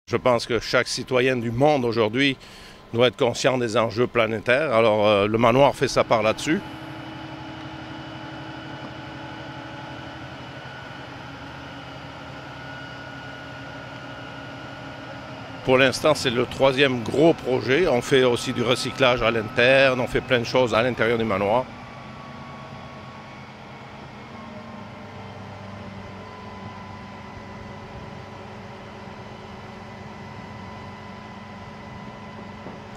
Je pense que chaque citoyen du monde aujourd'hui doit être conscient des enjeux planétaires. Alors, le manoir fait sa part là-dessus. Pour l'instant, c'est le troisième gros projet. On fait aussi du recyclage à l'interne, on fait plein de choses à l'intérieur du manoir.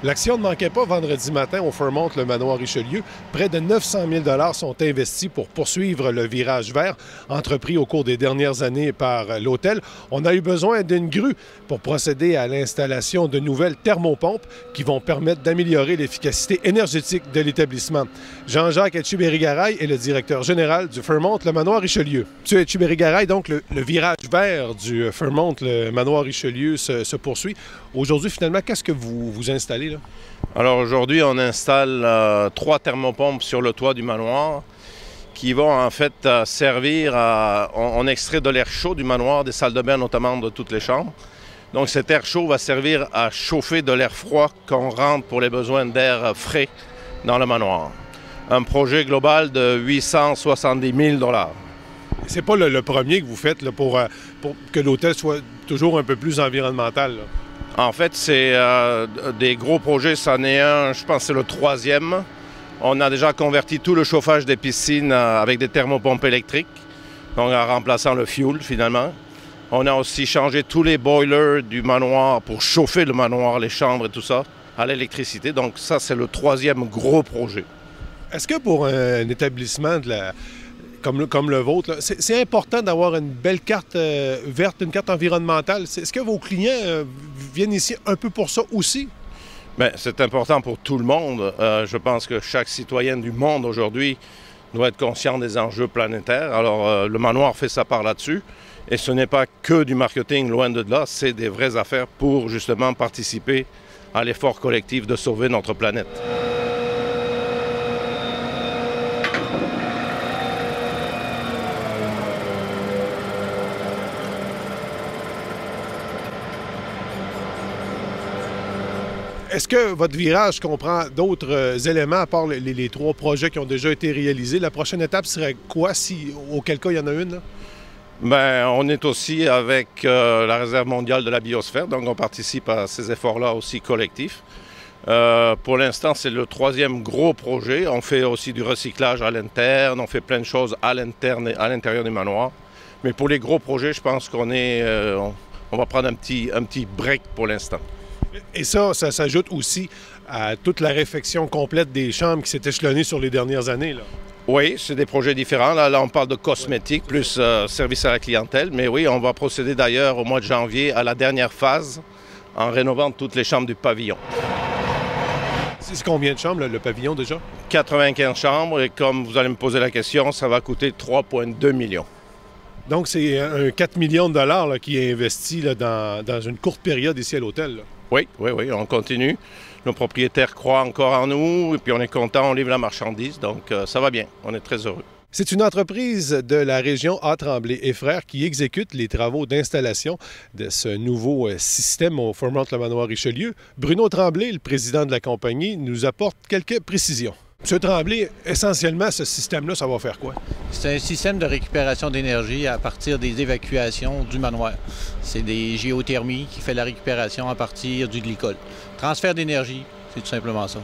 L'action ne manquait pas vendredi matin au Fairmont, le manoir Richelieu. Près de 900 000 sont investis pour poursuivre le virage vert entrepris au cours des dernières années par l'hôtel. On a eu besoin d'une grue pour procéder à l'installation de nouvelles thermopompes qui vont permettre d'améliorer l'efficacité énergétique de l'établissement. Jean-Jacques Etcheberry-Garay est le directeur général du Fairmont, le manoir Richelieu. Monsieur Etcheberry-Garay, donc le virage vert du Fairmont, le manoir Richelieu, se poursuit. Aujourd'hui, finalement, qu'est-ce que vous installez là? Alors aujourd'hui, on installe 3 thermopompes sur le toit du manoir qui vont en fait servir à... On extrait de l'air chaud du manoir, des salles de bain notamment de toutes les chambres. Donc cet air chaud va servir à chauffer de l'air froid qu'on rentre pour les besoins d'air frais dans le manoir. Un projet global de 870 000 $. C'est pas le premier que vous faites là, pour que l'hôtel soit toujours un peu plus environnemental, là. En fait, c'est des gros projets, c'en est un, je pense que c'est le troisième. On a déjà converti tout le chauffage des piscines avec des thermopompes électriques, donc en remplaçant le fuel finalement. On a aussi changé tous les boilers du manoir pour chauffer le manoir, les chambres et tout ça, à l'électricité. Donc ça, c'est le troisième gros projet. Est-ce que pour un établissement comme le vôtre, c'est important d'avoir une belle carte verte, une carte environnementale? Est-ce que vos clients viennent ici un peu pour ça aussi? Bien, c'est important pour tout le monde. Je pense que chaque citoyen du monde aujourd'hui doit être conscient des enjeux planétaires. Alors, le manoir fait sa part là-dessus. Et ce n'est pas que du marketing, loin de là, c'est des vraies affaires pour justement participer à l'effort collectif de sauver notre planète. Est-ce que votre virage comprend d'autres éléments à part les 3 projets qui ont déjà été réalisés? La prochaine étape serait quoi, auquel cas il y en a une, là? Bien, on est aussi avec la Réserve mondiale de la biosphère, donc on participe à ces efforts-là aussi collectifs. Pour l'instant, c'est le troisième gros projet. On fait aussi du recyclage à l'interne, on fait plein de choses à l'interne et à l'intérieur du manoir. Mais pour les gros projets, je pense qu'on va prendre un petit break pour l'instant. Et ça s'ajoute aussi à toute la réfection complète des chambres qui s'est échelonnée sur les dernières années, là. Oui, c'est des projets différents. Là, on parle de cosmétiques plus service à la clientèle. Mais oui, on va procéder d'ailleurs au mois de janvier à la dernière phase en rénovant toutes les chambres du pavillon. C'est combien de chambres, là, le pavillon, déjà? 95 chambres et comme vous allez me poser la question, ça va coûter 3,2 millions. Donc, c'est un 4 millions de dollars là, qui est investi là, dans une courte période ici à l'hôtel, là. Oui, on continue. Nos propriétaires croient encore en nous et puis on est content, on livre la marchandise, donc ça va bien, on est très heureux. C'est une entreprise de la région A-Tremblay et Frères qui exécute les travaux d'installation de ce nouveau système au Fairmont le manoir Richelieu. Bruno Tremblay, le président de la compagnie, nous apporte quelques précisions. Monsieur Tremblay, essentiellement, ce système-là, ça va faire quoi? C'est un système de récupération d'énergie à partir des évacuations du manoir. C'est des géothermies qui fait la récupération à partir du glycol. Transfert d'énergie, c'est tout simplement ça.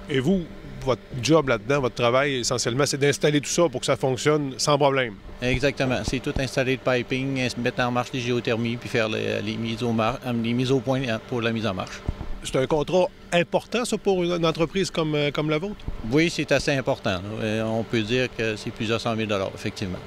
Et vous, votre job là-dedans, votre travail, essentiellement, c'est d'installer tout ça pour que ça fonctionne sans problème? Exactement. C'est tout installer le piping, mettre en marche les géothermies, puis faire les mises au point pour la mise en marche. C'est un contrat important, ça, pour une entreprise comme la vôtre? Oui, c'est assez important, là. On peut dire que c'est plusieurs 100 000 $, effectivement.